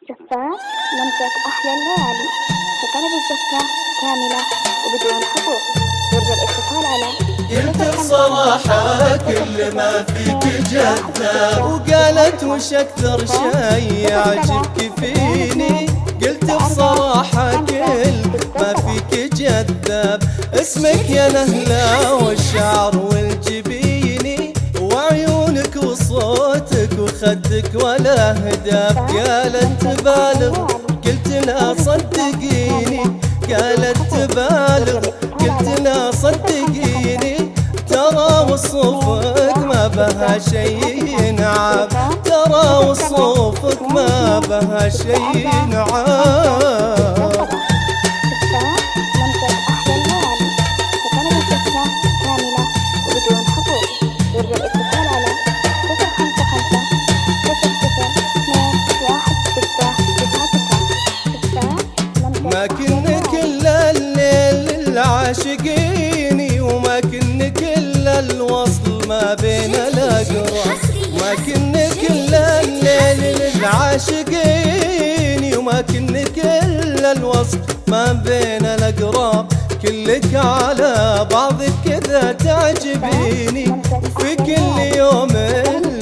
جفاف لمسة أحلى الليالي لطلب الجفة كاملة وبدون حقوق. يرجى الاتصال على قلت بصراحة كل ما فيك جذاب، وقالت وش أكثر شي يعجبك فيني. قلت بصراحة كل ما فيك جذاب، اسمك يا نهلة والشعر والجبيني، وعيونك وصوتك وخدك ولا هداب. قالت تبالغ قلت لا صدقيني، قالت تبالغ قلت لا صدقيني، ترى وصوفك ما بها شي ينعاب، ترى وصوفك ما بها شي ينعاب. ما كن كل الليل للعاشقيني، وما كن كل الوصل ما بين الأقراب. ما كن كل الليل للعاشقيني، وما كن كل الوصل ما بين الأقراب. كلك على بعضك كذا تعجبيني، في كل يوم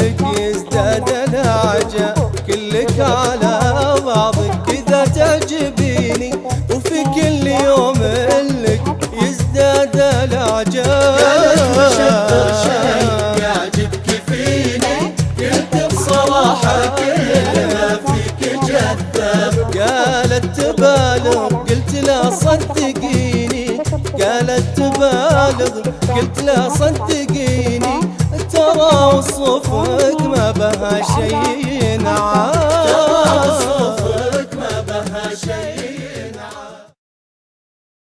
لك يزداد العجب. كلك على بعضك كذا تعجبيني، وفي كل يوم لك يزداد العجب. قالت وش أكثر شي يعجبك فيني، قلت بصراحة كل ما فيك جذاب. قالت تبالغ قلت لا صدقيني، قالت تبالغ قلت لا صدقيني، ترى وصوفك ما بها شي ينعاب، ترى وصوفك ما بها شي